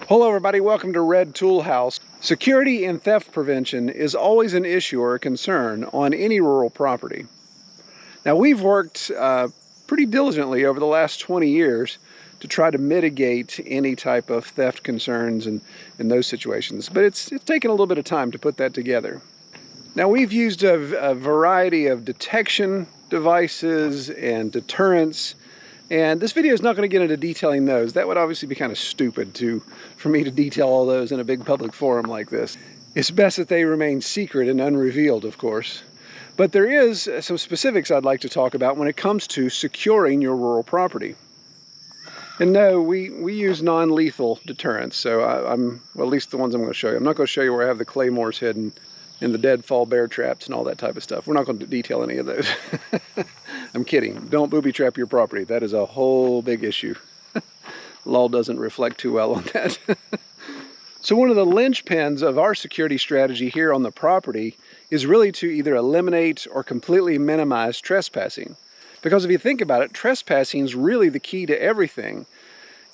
Hello everybody, welcome to Red Tool House. Security and theft prevention is always an issue or a concern on any rural property. Now we've worked pretty diligently over the last 20 years to try to mitigate any type of theft concerns in those situations, but it's taken a little bit of time to put that together. Now we've used a variety of detection devices and deterrents, and this video is not going to get into detailing those. That would obviously be kind of stupid for me to detail all those in a big public forum like this. It's best that they remain secret and unrevealed, of course. But there is some specifics I'd like to talk about when it comes to securing your rural property. And no, we use non-lethal deterrents, so well, at least the ones I'm going to show you. I'm not going to show you where I have the claymores hidden and the deadfall bear traps and all that type of stuff. We're not going to detail any of those. I'm kidding. Don't booby trap your property. That is a whole big issue. Law doesn't reflect too well on that. So one of the linchpins of our security strategy here on the property is really to either eliminate or completely minimize trespassing. Because if you think about it, trespassing is really the key to everything.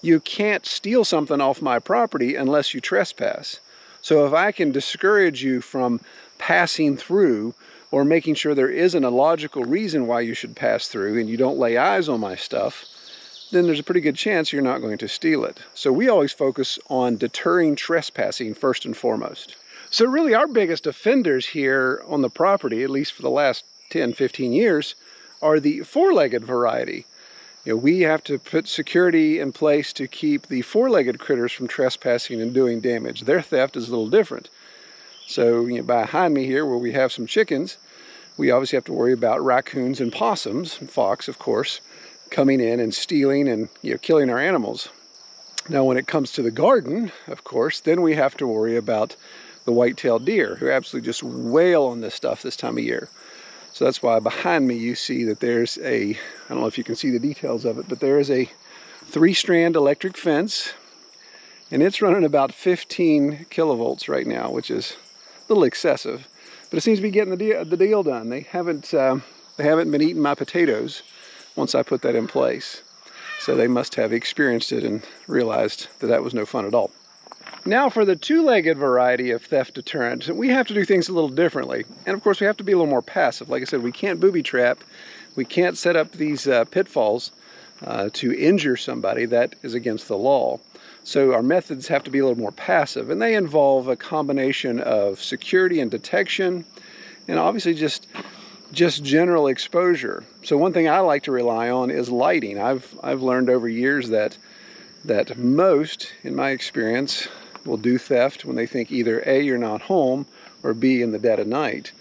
You can't steal something off my property unless you trespass. So if I can discourage you from passing through or making sure there isn't a logical reason why you should pass through and you don't lay eyes on my stuff, then there's a pretty good chance you're not going to steal it. So we always focus on deterring trespassing first and foremost. So really our biggest offenders here on the property, at least for the last 10, 15 years, are the four-legged variety. You know, we have to put security in place to keep the four-legged critters from trespassing and doing damage. Their theft is a little different. So behind me here where we have some chickens, we obviously have to worry about raccoons and possums, and fox of course, coming in and stealing and killing our animals. Now when it comes to the garden, of course, then we have to worry about the white-tailed deer, who absolutely just wail on this stuff this time of year. So that's why behind me you see that there's I don't know if you can see the details of it, but there is a 3-strand electric fence, and it's running about 15 kilovolts right now, which is a little excessive, but it seems to be getting the deal done. They haven't been eating my potatoes once I put that in place. So they must have experienced it and realized that that was no fun at all. Now for the two-legged variety of theft deterrent, we have to do things a little differently. And of course we have to be a little more passive. Like I said, we can't booby trap. We can't set up these pitfalls to injure somebody. That is against the law. So our methods have to be a little more passive, and they involve a combination of security and detection, and obviously just general exposure. So one thing I like to rely on is lighting. I've learned over years that most, in my experience, will do theft when they think either A, you're not home, or B, in the dead of night.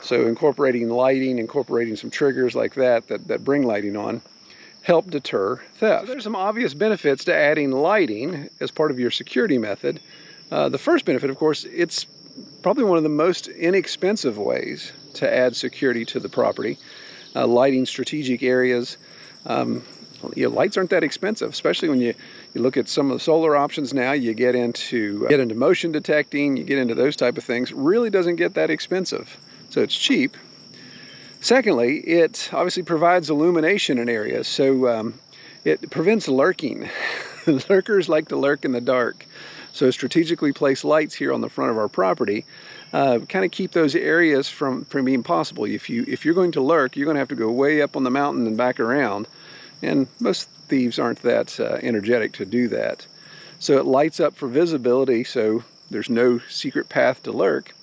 So incorporating lighting, incorporating some triggers like that bring lighting on, help deter theft. So there's some obvious benefits to adding lighting as part of your security method. The first benefit, of course, it's probably one of the most inexpensive ways to add security to the property. Lighting strategic areas. Lights aren't that expensive, especially when you look at some of the solar options now. You get into motion detecting, you get into those type of things. Really doesn't get that expensive, so it's cheap. Secondly, it obviously provides illumination in areas, so it prevents lurking. Lurkers like to lurk in the dark, so strategically place lights here on the front of our property kind of keep those areas from being possible. If you're going to lurk, you're going to have to go way up on the mountain and back around. And most thieves aren't that energetic to do that. So it lights up for visibility, so there's no secret path to lurk.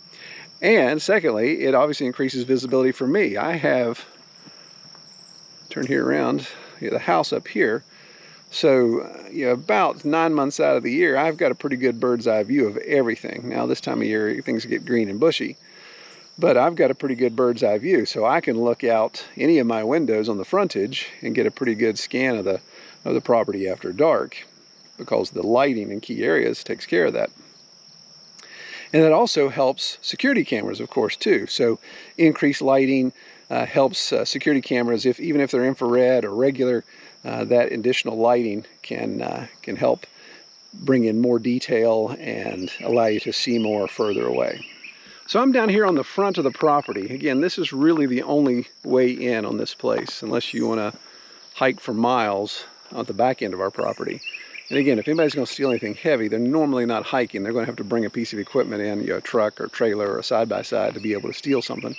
And secondly, it obviously increases visibility for me. I have, turn here around, the house up here. So about 9 months out of the year, I've got a pretty good bird's eye view of everything. Now this time of year, things get green and bushy. But I've got a pretty good bird's eye view, so I can look out any of my windows on the frontage and get a pretty good scan of the property after dark, because the lighting in key areas takes care of that. And that also helps security cameras, of course, too. So increased lighting helps security cameras, even if they're infrared or regular. That additional lighting can help bring in more detail and allow you to see more further away. So I'm down here on the front of the property. Again, this is really the only way in on this place, unless you want to hike for miles on the back end of our property. And again, if anybody's going to steal anything heavy, they're normally not hiking. They're going to have to bring a piece of equipment in, you know, a truck or trailer or a side-by-side to be able to steal something.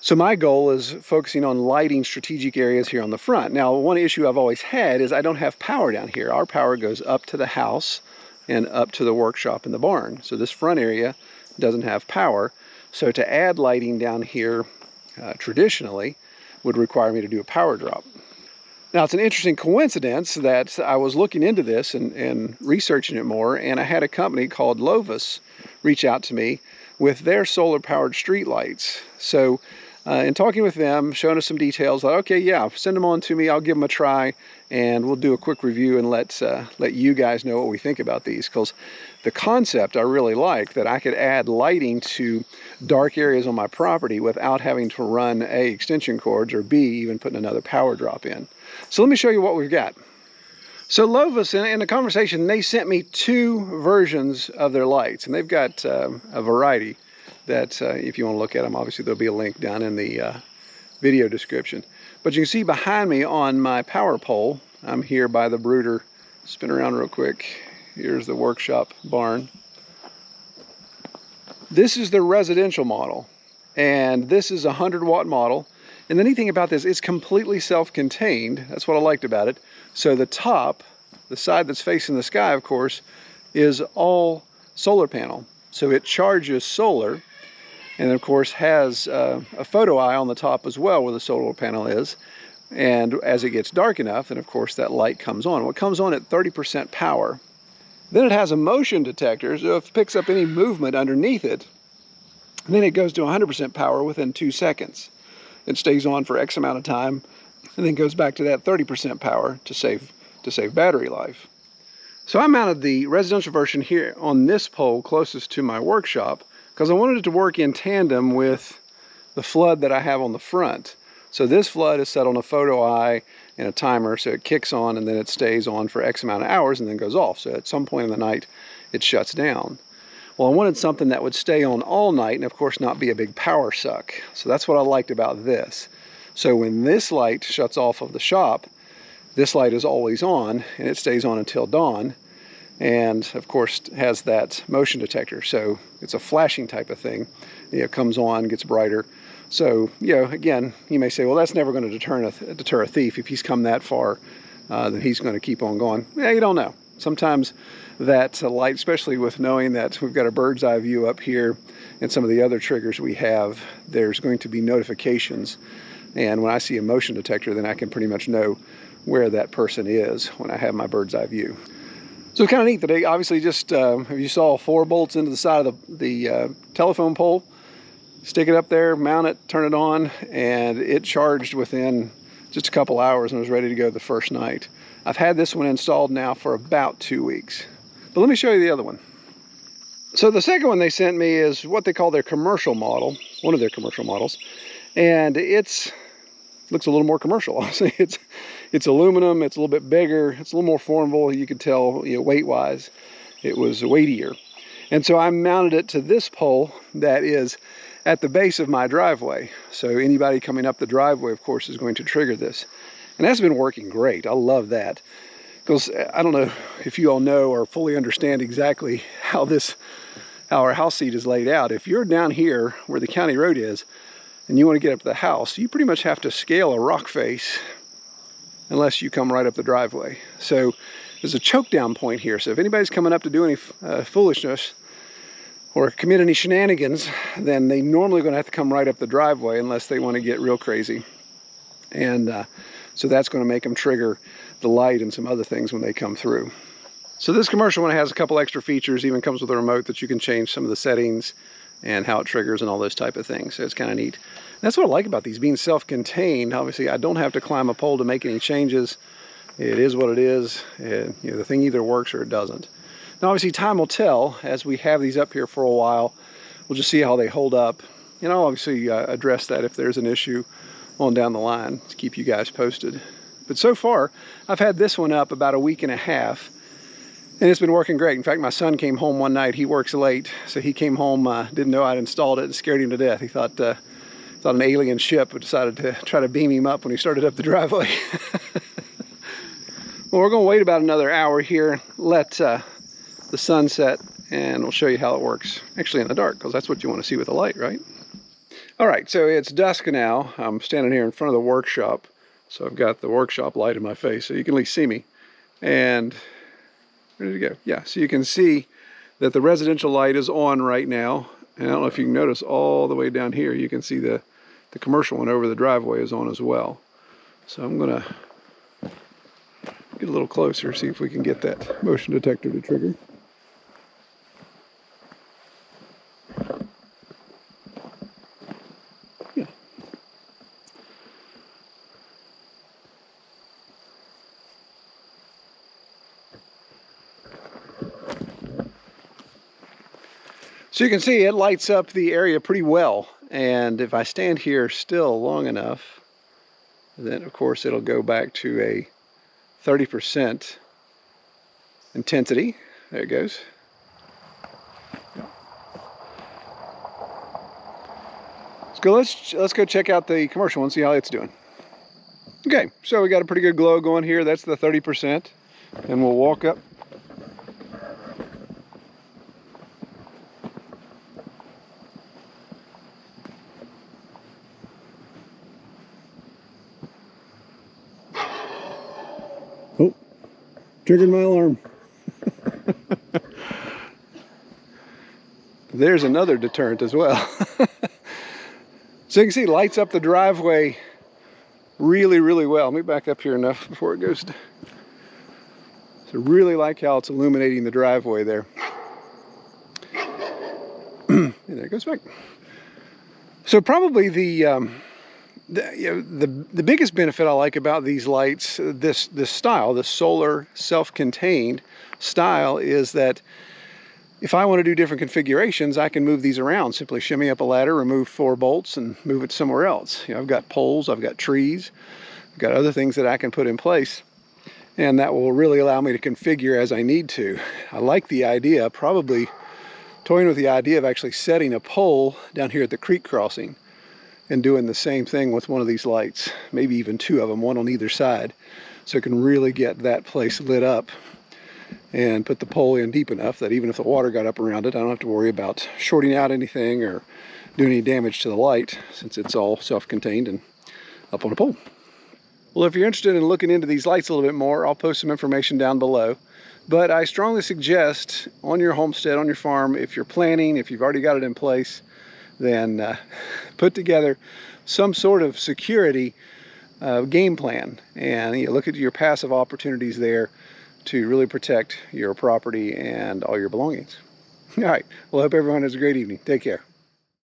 So my goal is focusing on lighting strategic areas here on the front. Now, one issue I've always had is I don't have power down here. Our power goes up to the house and up to the workshop in the barn. So this front area doesn't have power. So to add lighting down here traditionally would require me to do a power drop. Now, it's an interesting coincidence that I was looking into this and researching it more, and I had a company called Lovus reach out to me with their solar-powered street lights. So in talking with them, showing us some details, like, okay, yeah, send them on to me, I'll give them a try, and we'll do a quick review and let you guys know what we think about these, because the concept I really like, that I could add lighting to dark areas on my property without having to run A, extension cords, or B, even putting another power drop in. So let me show you what we've got. So Lovus, in the conversation, they sent me 2 versions of their lights, and they've got a variety that if you want to look at them, obviously there'll be a link down in the video description. But you can see behind me on my power pole, I'm here by the brooder. Spin around real quick. Here's the workshop barn. This is the residential model, and this is a 100-watt model. And the neat thing about this, it's completely self-contained. That's what I liked about it. So the top, the side that's facing the sky, of course, is all solar panel. So it charges solar, and of course has a photo eye on the top as well where the solar panel is. And as it gets dark enough, then of course that light comes on. Well, it comes on at 30% power. Then it has a motion detector, so if it picks up any movement underneath it, then it goes to 100% power within 2 seconds. It stays on for X amount of time, and then goes back to that 30% power to save battery life. So I mounted the residential version here on this pole closest to my workshop because I wanted it to work in tandem with the flood that I have on the front. So this flood is set on a photo eye and a timer, so it kicks on and then it stays on for X amount of hours and then goes off. So at some point in the night, it shuts down. Well, I wanted something that would stay on all night and of course not be a big power suck. So that's what I liked about this. So when this light shuts off of the shop, this light is always on and it stays on until dawn. And of course has that motion detector. So it's a flashing type of thing. It comes on, gets brighter. So, you know, again, you may say, well, that's never going to deter a thief. If he's come that far, then he's going to keep on going. Yeah, you don't know. Sometimes that light, especially with knowing that we've got a bird's eye view up here and some of the other triggers we have, there's going to be notifications. And when I see a motion detector, then I can pretty much know where that person is when I have my bird's eye view. So it's kind of neat that they obviously just, if you saw 4 bolts into the side of the telephone pole, stick it up there, mount it, turn it on, and it charged within just a couple hours and was ready to go the first night. I've had this one installed now for about 2 weeks. But let me show you the other one. So the second one they sent me is what they call their commercial model, one of their commercial models. And looks a little more commercial. It's aluminum, it's a little bit bigger, it's a little more formable. You could tell, you know, weight-wise, it was weightier. And so I mounted it to this pole that is at the base of my driveway. So anybody coming up the driveway, of course, is going to trigger this. And that's been working great. I love that. Because I don't know if you all know or fully understand exactly how our house seat is laid out. If you're down here where the county road is and you want to get up to the house, you pretty much have to scale a rock face unless you come right up the driveway. So there's a choke down point here. So if anybody's coming up to do any foolishness or commit any shenanigans, then they normally going to have to come right up the driveway unless they want to get real crazy. And so that's going to make them trigger the light and some other things when they come through. So this commercial one has a couple extra features, even comes with a remote that you can change some of the settings and how it triggers and all those type of things. So it's kind of neat. And that's what I like about these being self-contained. Obviously, I don't have to climb a pole to make any changes. It is what it is. And, you know, the thing either works or it doesn't. Now, obviously, time will tell as we have these up here for a while. We'll just see how they hold up. And I'll obviously address that if there's an issue on down the line to keep you guys posted. But so far, I've had this one up about a week and a half, and it's been working great. In fact, my son came home one night. He works late, so he came home, didn't know I'd installed it, and scared him to death. He thought an alien ship decided to try to beam him up when he started up the driveway. Well, we're going to wait about another hour here, let the sun set, and we'll show you how it works. Actually in the dark, because that's what you want to see with the light, right? All right, so it's dusk now. I'm standing here in front of the workshop. So I've got the workshop light in my face, so you can at least see me. And where did it go? Yeah, so you can see that the residential light is on right now. And I don't know if you can notice all the way down here, you can see the commercial one over the driveway is on as well. So I'm gonna get a little closer, see if we can get that motion detector to trigger. Yeah. So you can see it lights up the area pretty well. And if I stand here still long enough, then of course it'll go back to a 30% intensity. There it goes. Let's go check out the commercial and see how it's doing. Okay, so we got a pretty good glow going here. That's the 30%. And we'll walk up. Oh, triggered my alarm. There's another deterrent as well. So you can see it lights up the driveway really, really well. Let me back up here enough before it goes to... So really like how it's illuminating the driveway there. And there it goes back. So probably the biggest benefit I like about these lights, this style, this solar self-contained style, is that if I want to do different configurations, I can move these around. Simply shimmy up a ladder, remove 4 bolts, and move it somewhere else. You know, I've got poles, I've got trees, I've got other things that I can put in place, and that will really allow me to configure as I need to. I like the idea, probably toying with the idea of actually setting a pole down here at the creek crossing and doing the same thing with one of these lights, maybe even 2 of them, one on either side, so it can really get that place lit up and put the pole in deep enough that even if the water got up around it, I don't have to worry about shorting out anything or doing any damage to the light, since it's all self-contained and up on a pole. Well, if you're interested in looking into these lights a little bit more, I'll post some information down below. But I strongly suggest on your homestead, on your farm, if you're planning, if you've already got it in place, then put together some sort of security game plan, and you look at your passive opportunities there to really protect your property and all your belongings. All right, well, I hope everyone has a great evening. Take care.